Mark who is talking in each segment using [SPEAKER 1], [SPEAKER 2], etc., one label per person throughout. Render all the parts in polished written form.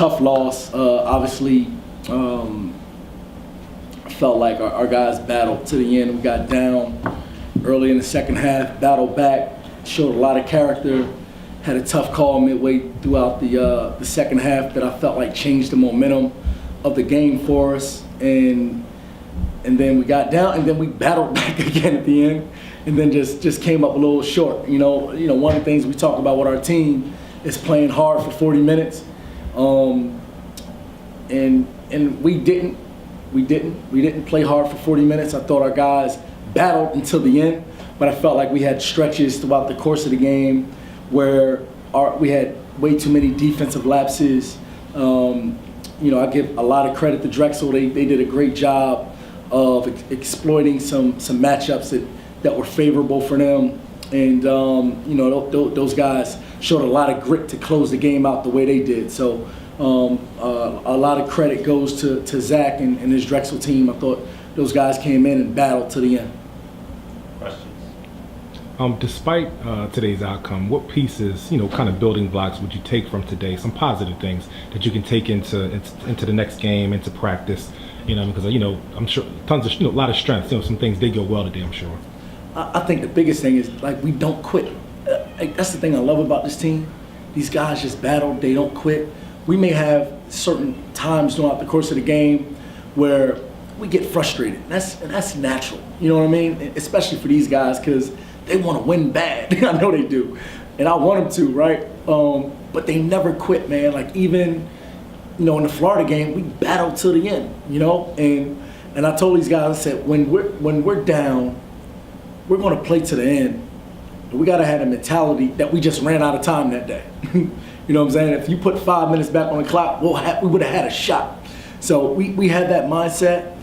[SPEAKER 1] tough loss. Obviously, felt like our guys battled to the end. We got down early in the second half, battled back, showed a lot of character, had a tough call midway throughout the second half that I felt like changed the momentum of the game for us. And then we got down, and then we battled back again at the end, and then just came up a little short. You know, one of the things we talk about with our team is playing hard for 40 minutes, and we didn't play hard for 40 minutes. I thought our guys battled until the end, but I felt like we had stretches throughout the course of the game where we had way too many defensive lapses. I give a lot of credit to Drexel. They did a great job of exploiting some matchups that were favorable for them. And, those guys showed a lot of grit to close the game out the way they did. So a lot of credit goes to Zach and his Drexel team. I thought those guys came in and battled to the end.
[SPEAKER 2] Questions?
[SPEAKER 3] Despite today's outcome, what pieces, kind of building blocks would you take from today? Some positive things that you can take into the next game, into practice. Because I'm sure tons of a lot of strengths. Some things did go well today, I'm sure.
[SPEAKER 1] I think the biggest thing is we don't quit. That's the thing I love about this team. These guys just battle. They don't quit. We may have certain times throughout the course of the game where we get frustrated. And that's natural. You know what I mean? Especially for these guys because they want to win bad. I know they do, and I want them to, right? But they never quit, man. Even in the Florida game, we battled till the end. And I told these guys, I said, when we're down, we're going to play to the end. We got to have a mentality that we just ran out of time that day. You know what I'm saying? If you put 5 minutes back on the clock, we would have had a shot. So we had that mindset,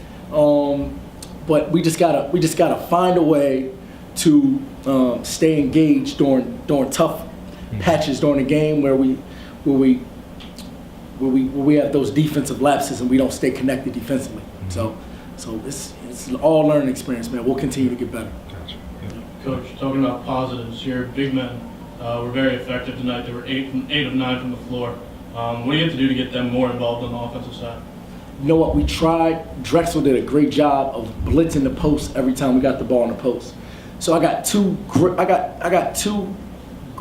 [SPEAKER 1] but we just gotta find a way to stay engaged during tough patches during the game where we have those defensive lapses and we don't stay connected defensively. So it's an all learning experience, man. We'll continue to get better.
[SPEAKER 2] Coach, talking about positives, your big men were very effective tonight. They were 8 of 9 from the floor. What do you have to do to get them more involved on the offensive side?
[SPEAKER 1] You know what? We tried. Drexel did a great job of blitzing the post every time we got the ball in the post. So I got two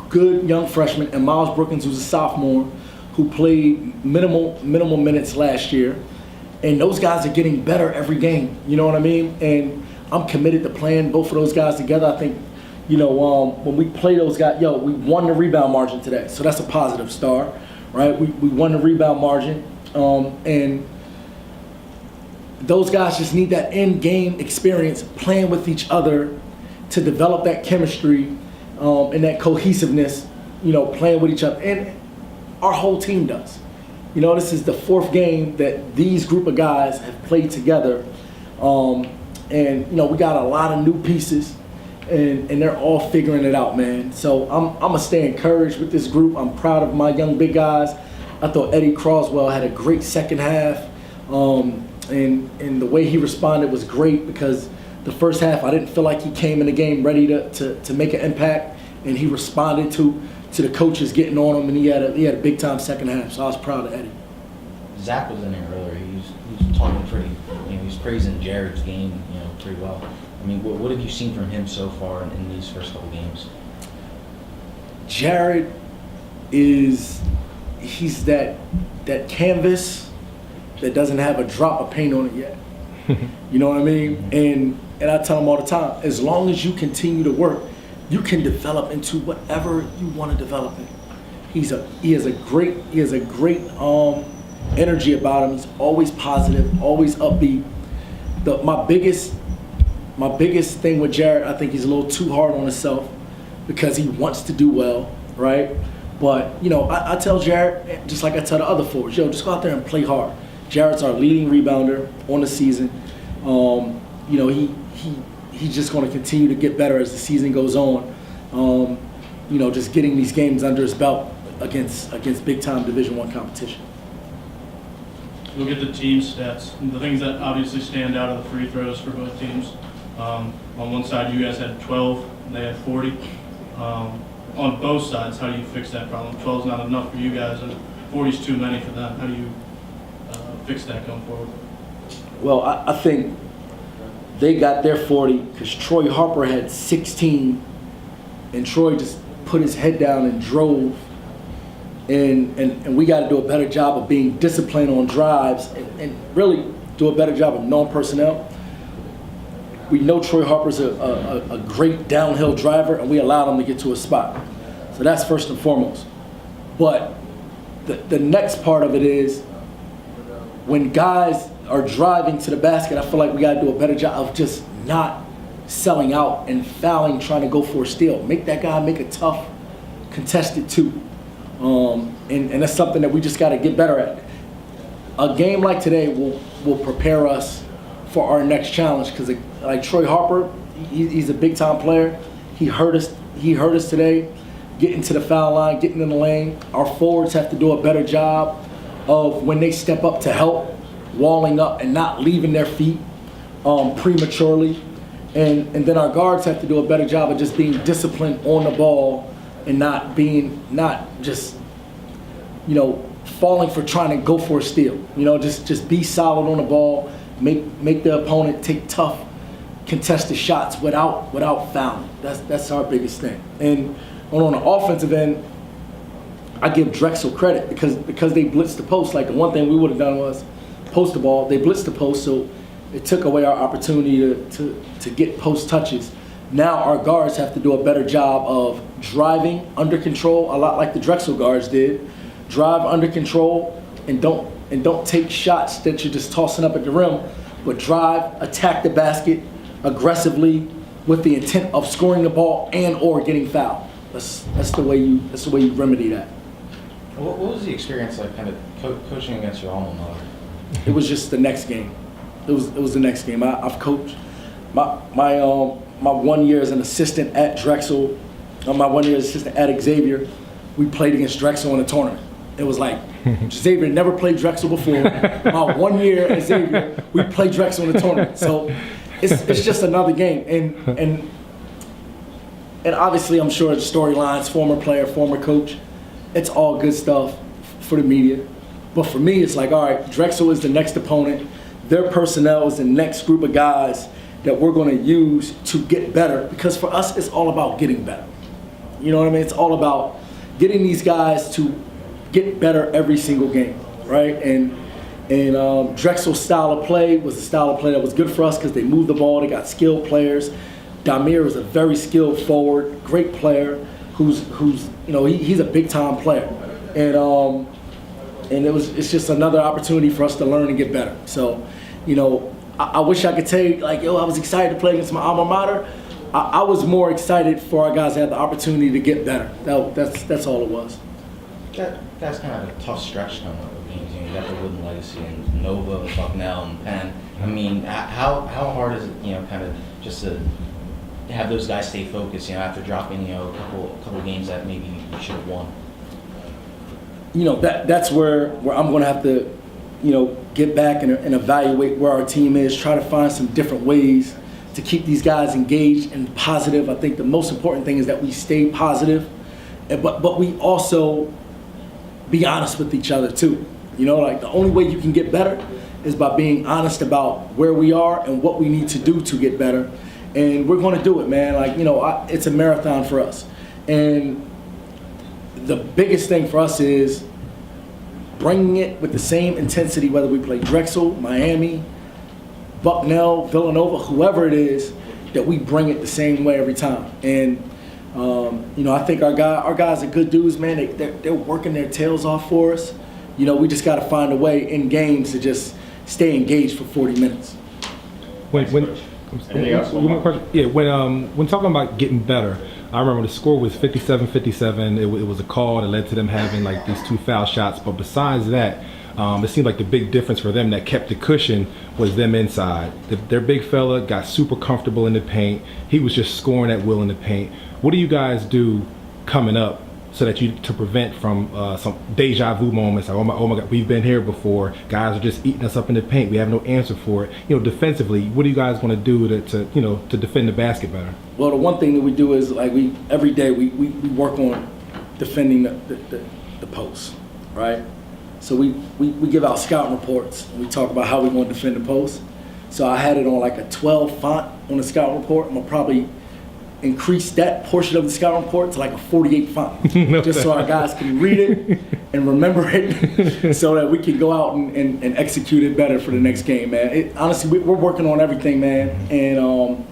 [SPEAKER 1] good young freshmen, and Miles Brookins, who's a sophomore, who played minimal minutes last year, and those guys are getting better every game. You know what I mean? And I'm committed to playing both of those guys together. I think, when we play those guys, we won the rebound margin today, so that's a positive start, right? We won the rebound margin, and those guys just need that in-game experience playing with each other to develop that chemistry and that cohesiveness, playing with each other. And our whole team does. This is the 4th game that these group of guys have played together. And we got a lot of new pieces, and they're all figuring it out, man. So I'm gonna stay encouraged with this group. I'm proud of my young big guys. I thought Eddie Croswell had a great second half, and the way he responded was great because the first half I didn't feel like he came in the game ready to make an impact, and he responded to the coaches getting on him, and he had a big time second half. So I was proud of Eddie.
[SPEAKER 4] Zach was in there earlier. He was talking pretty. He was praising Jared's game, pretty well. I mean, what have you seen from him so far in these first couple games?
[SPEAKER 1] Jared he's that canvas that doesn't have a drop of paint on it yet. You know what I mean? And I tell him all the time, as long as you continue to work, you can develop into whatever you want to develop in. He has a great energy about him. He's always positive, always upbeat. My biggest thing with Jared, I think he's a little too hard on himself because he wants to do well, right? But I tell Jared, just like I tell the other forwards, just go out there and play hard. Jared's our leading rebounder on the season. He's just going to continue to get better as the season goes on. Just getting these games under his belt against big time Division I competition.
[SPEAKER 2] Look at the team stats. The things that obviously stand out are the free throws for both teams. On one side, you guys had 12, and they had 40. On both sides, how do you fix that problem? 12 is not enough for you guys. And 40's too many for them. How do you fix that going forward?
[SPEAKER 1] Well, I think they got their 40 because Troy Harper had 16, and Troy just put his head down and drove. And we got to do a better job of being disciplined on drives and really do a better job of knowing personnel. We know Troy Harper's a great downhill driver, and we allowed him to get to a spot. So that's first and foremost. But the next part of it is when guys are driving to the basket, I feel like we got to do a better job of just not selling out and fouling, trying to go for a steal. Make that guy make a tough contested two. And that's something that we just got to get better at. A game like today will prepare us for our next challenge because, like Troy Harper, he's a big time player. He hurt us today, getting to the foul line, getting in the lane. Our forwards have to do a better job of when they step up to help, walling up and not leaving their feet prematurely. And then our guards have to do a better job of just being disciplined on the ball and not just, falling for trying to go for a steal. Just be solid on the ball, make the opponent take tough contested shots without fouling. That's our biggest thing. And on the offensive end, I give Drexel credit because they blitzed the post. Like the one thing we would have done was post the ball. They blitzed the post, so it took away our opportunity to get post touches. Now our guards have to do a better job of driving under control, a lot like the Drexel guards did. Drive under control and don't take shots that you're just tossing up at the rim, but drive, attack the basket aggressively with the intent of scoring the ball and or getting fouled. That's the way you remedy that.
[SPEAKER 4] What was the experience like, kind of coaching against your alma mater?
[SPEAKER 1] It was just the next game. It was the next game. I've coached my 1 year as an assistant at Drexel, my 1 year as assistant at Xavier. We played against Drexel in a tournament. It was like Xavier never played Drexel before. My 1 year at Xavier, we played Drexel in a tournament. So it's just another game. And obviously, I'm sure the storylines, former player, former coach, it's all good stuff for the media. But for me, it's like, all right, Drexel is the next opponent. Their personnel is the next group of guys that we're going to use to get better. Because for us, it's all about getting better. You know what I mean? It's all about getting these guys to get better every single game, right? And Drexel's style of play was a style of play that was good for us because they moved the ball. They got skilled players. Damir is a very skilled forward, great player who's he's a big time player, and it's just another opportunity for us to learn and get better. So, I wish I could tell you like, I was excited to play against my alma mater. I was more excited for our guys to have the opportunity to get better. That's all it was.
[SPEAKER 4] That's kind of a tough stretch coming up with games. You got the Wooden Legacy and Nova, Bucknell, and Penn. I mean, how hard is it, kind of just to have those guys stay focused, after dropping, a couple games that maybe you should have won?
[SPEAKER 1] That's where I'm going to have to, get back and evaluate where our team is, try to find some different ways to keep these guys engaged and positive. I think the most important thing is that we stay positive, but we also be honest with each other too. Like the only way you can get better is by being honest about where we are and what we need to do to get better. And we're going to do it, man. Like, it's a marathon for us. And the biggest thing for us is bringing it with the same intensity, whether we play Drexel, Miami, Bucknell, Villanova, whoever it is, that we bring it the same way every time. And, I think our guys are good dudes, man. They're working their tails off for us. We just got to find a way in games to just stay engaged for 40 minutes.
[SPEAKER 3] Anything else? One more question. Yeah, when talking about getting better, I remember the score was 57-57. It was a call that led to them having like these 2 foul shots. But besides that, it seemed like the big difference for them that kept the cushion was them inside. Their big fella got super comfortable in the paint. He was just scoring at will in the paint. What do you guys do coming up so that to prevent from some deja vu moments? Like, oh my God, we've been here before. Guys are just eating us up in the paint. We have no answer for it. Defensively, what do you guys want to do to defend the basket better?
[SPEAKER 1] Well, the one thing that we do is like every day we work on defending the post, right? So we give out scouting reports, and we talk about how we want to defend the post. So I had it on like a 12 font on the scouting report. I'm gonna probably increase that portion of the scouting report to like a 48 font, just so our guys can read it and remember it, so that we can go out and execute it better for the next game, man. Honestly, we're working on everything, man. And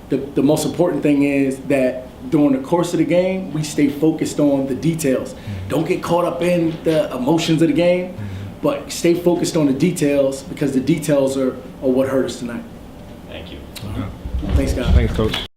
[SPEAKER 1] the most important thing is that during the course of the game, we stay focused on the details. Don't get caught up in the emotions of the game, but stay focused on the details, because the details are what hurt us tonight.
[SPEAKER 4] Thank you.
[SPEAKER 3] Okay.
[SPEAKER 1] Thanks, guys.
[SPEAKER 3] Thanks, Coach.